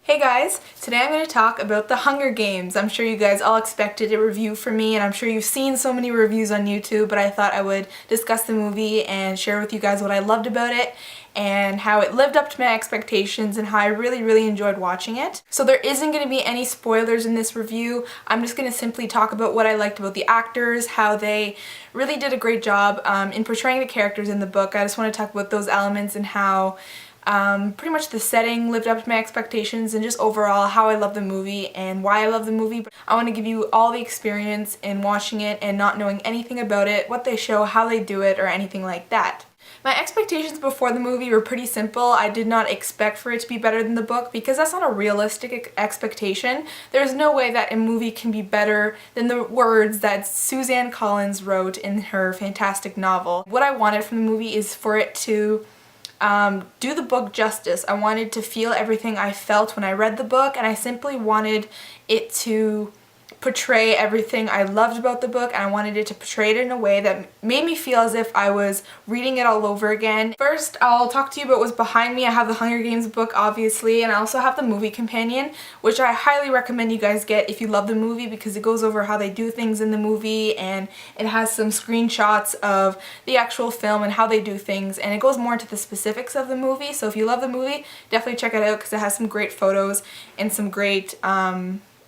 Hey guys, today I'm going to talk about The Hunger Games. I'm sure you guys all expected a review from me, and I'm sure you've seen so many reviews on YouTube, but I thought I would discuss the movie and share with you guys what I loved about it and how it lived up to my expectations and how I really enjoyed watching it. So there isn't going to be any spoilers in this review. I'm just going to simply talk about what I liked about the actors, how they really did a great job in portraying the characters in the book. I just want to talk about those elements and how pretty much the setting lived up to my expectations and just overall how I love the movie and why I love the movie. But I want to give you all the experience in watching it and not knowing anything about it, what they show, how they do it, or anything like that. My expectations before the movie were pretty simple. I did not expect for it to be better than the book because that's not a realistic expectation. There's no way that a movie can be better than the words that Suzanne Collins wrote in her fantastic novel. What I wanted from the movie is for it to do the book justice. I wanted to feel everything I felt when I read the book, and I simply wanted it to portray everything I loved about the book, and I wanted it to portray it in a way that made me feel as if I was reading it all over again. First, I'll talk to you about what's behind me. I have the Hunger Games book, obviously, and I also have the movie companion, which I highly recommend you guys get if you love the movie because it goes over how they do things in the movie, and it has some screenshots of the actual film and how they do things, and it goes more into the specifics of the movie. So if you love the movie, definitely check it out because it has some great photos and some great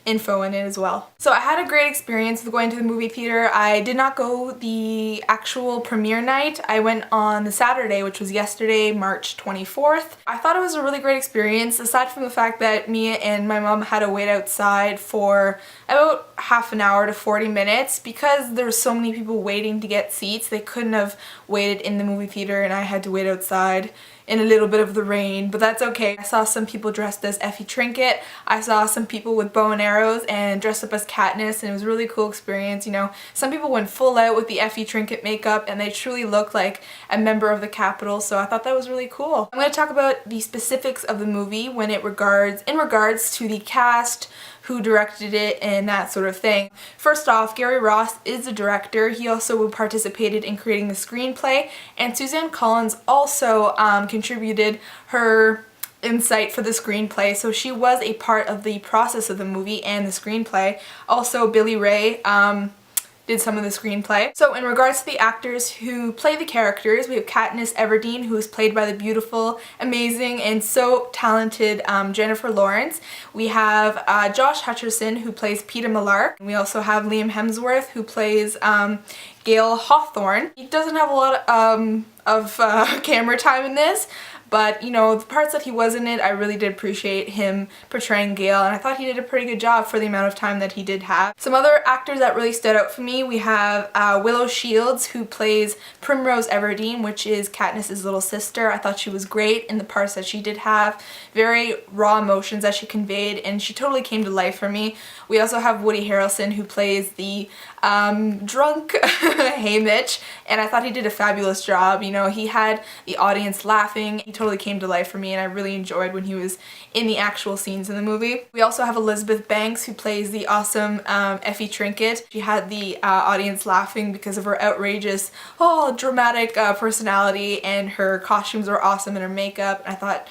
info in it as well. So I had a great experience with going to the movie theater. I did not go the actual premiere night. I went on the Saturday, which was yesterday, March 24th. I thought it was a really great experience, aside from the fact that me and my mom had to wait outside for about half an hour to 40 minutes because there were so many people waiting to get seats. They couldn't have waited in the movie theater and I had to wait outside in a little bit of the rain, but that's okay. I saw some people dressed as F.A.B. Trinket. I saw some people with bow and arrows and dressed up as Katniss, and it was a really cool experience. You know, some people went full out with the F.A.B. Trinket makeup and they truly looked like a member of the Capitol, so I thought that was really cool. I'm going to talk about the specifics of the movie in regards to the cast, who directed it, and that sort of thing. First off, Gary Ross is the director. He also participated in creating the screenplay, and Suzanne Collins also contributed her insight for the screenplay, so she was a part of the process of the movie and the screenplay. Also, Billy Ray did some of the screenplay. So in regards to the actors who play the characters, we have Katniss Everdeen, who is played by the beautiful, amazing, and so talented Jennifer Lawrence. We have Josh Hutcherson, who plays Peeta Mellark. We also have Liam Hemsworth, who plays Gale Hawthorne. He doesn't have a lot of camera time in this, but, you know, the parts that he was in it, I really did appreciate him portraying Gale, and I thought he did a pretty good job for the amount of time that he did have. Some other actors that really stood out for me, we have Willow Shields, who plays Primrose Everdeen, which is Katniss's little sister. I thought she was great in the parts that she did have. Very raw emotions that she conveyed, and she totally came to life for me. We also have Woody Harrelson, who plays the drunk Haymitch, and I thought he did a fabulous job. You know, he had the audience laughing. He totally came to life for me, and I really enjoyed when he was in the actual scenes in the movie. We also have Elizabeth Banks, who plays the awesome F.A.B. Trinket. She had the audience laughing because of her outrageous, dramatic personality, and her costumes were awesome and her makeup. And I thought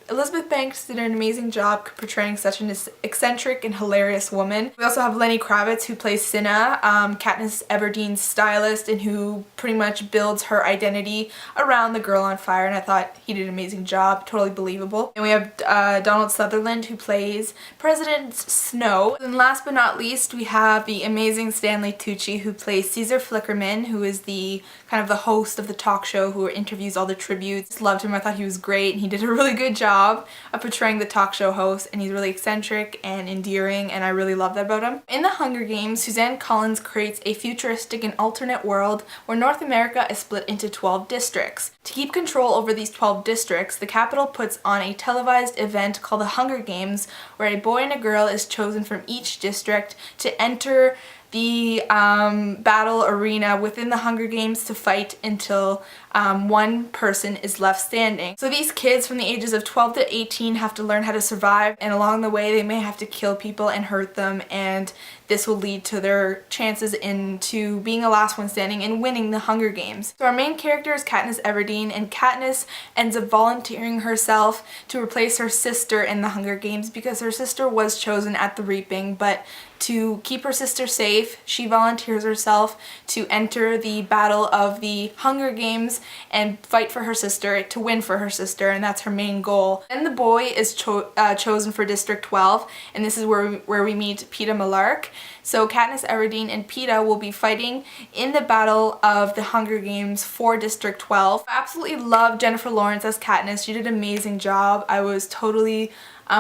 Elizabeth Banks did an amazing job portraying such an eccentric and hilarious woman. We also have Lenny Kravitz, who plays Cinna, Katniss Everdeen's stylist, and who pretty much builds her identity around the girl on fire, and I thought he did an amazing job, totally believable. And we have Donald Sutherland, who plays President Snow. And last but not least, we have the amazing Stanley Tucci, who plays Caesar Flickerman, who is the kind of the host of the talk show who interviews all the tributes. Just loved him. I thought he was great, and he did a really good job of portraying the talk show host, and he's really eccentric and endearing, and I really love that about him. In The Hunger Games, Suzanne Collins creates a futuristic and alternate world where North America is split into 12 districts. To keep control over these 12 districts, the Capitol puts on a televised event called The Hunger Games, where a boy and a girl is chosen from each district to enter the battle arena within the Hunger Games to fight until one person is left standing. So these kids from the ages of 12 to 18 have to learn how to survive, and along the way they may have to kill people and hurt them, and this will lead to their chances into being the last one standing and winning the Hunger Games. So our main character is Katniss Everdeen, and Katniss ends up volunteering herself to replace her sister in the Hunger Games because her sister was chosen at the Reaping, but to keep her sister safe, she volunteers herself to enter the battle of the Hunger Games and fight for her sister, to win for her sister, and that's her main goal. Then the boy is chosen for District 12, and this is where we meet Peeta Mellark. So Katniss Everdeen and Peeta will be fighting in the battle of the Hunger Games for District 12. I absolutely love Jennifer Lawrence as Katniss. She did an amazing job. I was totally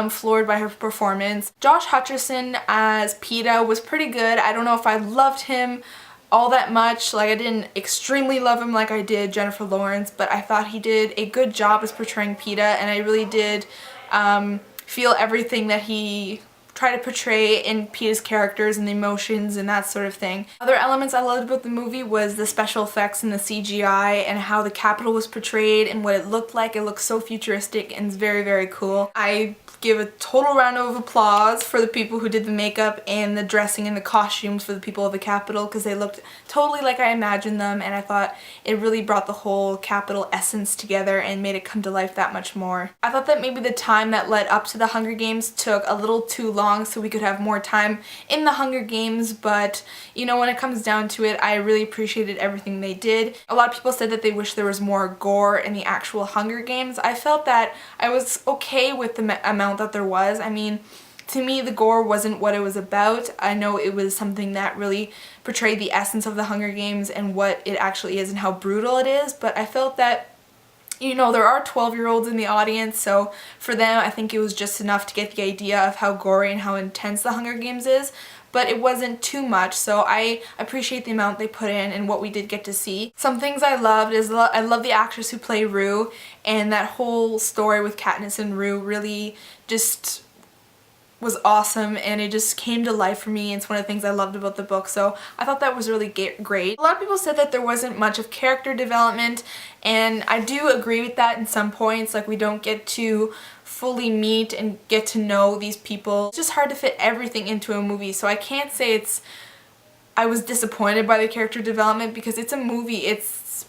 floored by her performance. Josh Hutcherson as Peeta was pretty good. I don't know if I loved him all that much. Like, I didn't extremely love him like I did Jennifer Lawrence, but I thought he did a good job as portraying Peeta, and I really did feel everything that he tried to portray in Peeta's characters and the emotions and that sort of thing. Other elements I loved about the movie was the special effects and the CGI and how the Capitol was portrayed and what it looked like. It looked so futuristic and it's very, very cool. I give a total round of applause for the people who did the makeup and the dressing and the costumes for the people of the Capitol, because they looked totally like I imagined them, and I thought it really brought the whole Capitol essence together and made it come to life that much more. I thought that maybe the time that led up to the Hunger Games took a little too long, so we could have more time in the Hunger Games, but you know, when it comes down to it, I really appreciated everything they did. A lot of people said that they wish there was more gore in the actual Hunger Games. I felt that I was okay with the amount that there was. I mean, to me, the gore wasn't what it was about. I know it was something that really portrayed the essence of the Hunger Games and what it actually is and how brutal it is, but I felt that, you know, there are 12-year-olds in the audience, so for them I think it was just enough to get the idea of how gory and how intense the Hunger Games is, but it wasn't too much, so I appreciate the amount they put in and what we did get to see. Some things I loved is I love the actress who played Rue, and that whole story with Katniss and Rue really just was awesome, and it just came to life for me. It's one of the things I loved about the book, so I thought that was really great. A lot of people said that there wasn't much of character development, and I do agree with that in some points. Like, we don't get to fully meet and get to know these people. It's just hard to fit everything into a movie, so I can't say I was disappointed by the character development, because it's a movie.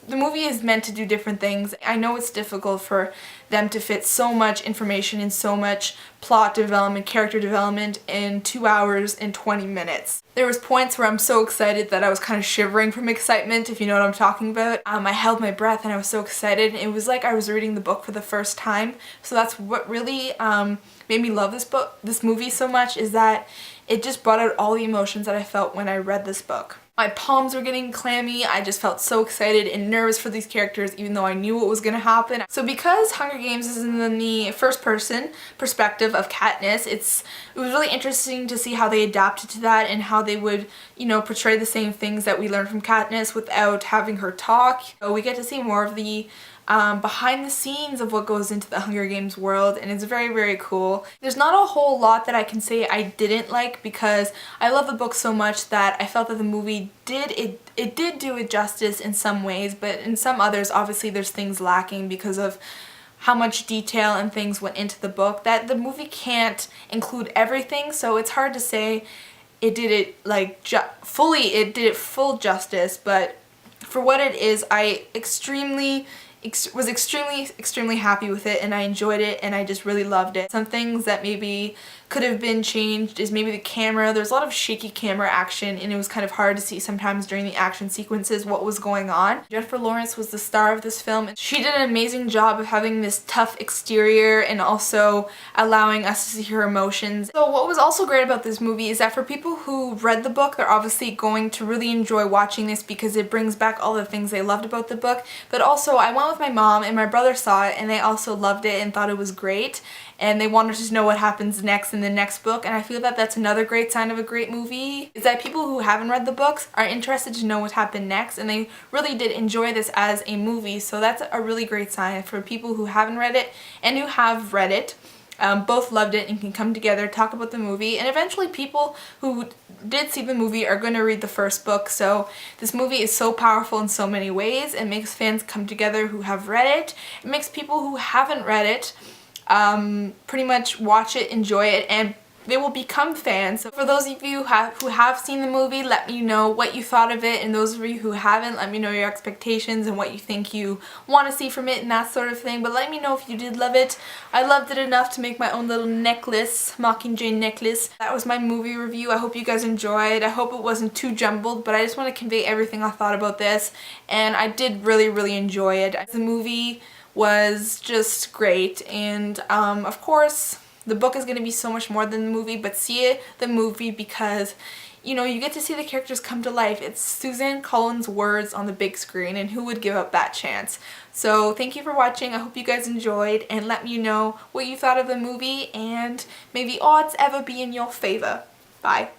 The movie is meant to do different things. I know it's difficult for them to fit so much information and so much plot development, character development in 2 hours and 20 minutes. There was points where I'm so excited that I was kind of shivering from excitement, if you know what I'm talking about. I held my breath and I was so excited. It was like I was reading the book for the first time. So that's what really made me love this movie so much, is that it just brought out all the emotions that I felt when I read this book. My palms were getting clammy. I just felt so excited and nervous for these characters, even though I knew what was going to happen. So because Hunger Games is in the first person perspective of Katniss, it was really interesting to see how they adapted to that and how they would, you know, portray the same things that we learned from Katniss without having her talk. So we get to see more of the behind the scenes of what goes into the Hunger Games world, and it's very, very cool. There's not a whole lot that I can say I didn't like, because I love the book so much that I felt that the movie did do it justice in some ways, but in some others obviously there's things lacking because of how much detail and things went into the book that the movie can't include everything, so it's hard to say it did it like full justice. But for what it is, I was extremely happy with it, and I enjoyed it, and I just really loved it. Some things that maybe could have been changed is maybe the camera. There's a lot of shaky camera action, and it was kind of hard to see sometimes during the action sequences what was going on. Jennifer Lawrence was the star of this film. She did an amazing job of having this tough exterior and also allowing us to see her emotions. So what was also great about this movie is that for people who read the book, they're obviously going to really enjoy watching this because it brings back all the things they loved about the book. But also, I went with my mom and my brother saw it, and they also loved it and thought it was great, and they wanted to know what happens next in the next book. And I feel that that's another great sign of a great movie, is that people who haven't read the books are interested to know what happened next, and they really did enjoy this as a movie. So that's a really great sign for people who haven't read it and who have read it. both loved it and can come together, talk about the movie, and eventually people who did see the movie are going to read the first book. So this movie is so powerful in so many ways. It makes fans come together who have read it. It makes people who haven't read it pretty much watch it, enjoy it, and they will become fans. So for those of you who have seen the movie, let me know what you thought of it, and those of you who haven't, let me know your expectations and what you think you want to see from it and that sort of thing. But let me know if you did love it. I loved it enough to make my own little necklace, Mockingjay necklace. That was my movie review. I hope you guys enjoyed. I hope it wasn't too jumbled, but I just want to convey everything I thought about this, and I did really enjoy it. The movie was just great, and of course the book is going to be so much more than the movie, but see the movie because, you know, you get to see the characters come to life. It's Suzanne Collins' words on the big screen, and who would give up that chance? So thank you for watching. I hope you guys enjoyed, and let me know what you thought of the movie, and may the odds ever be in your favor. Bye.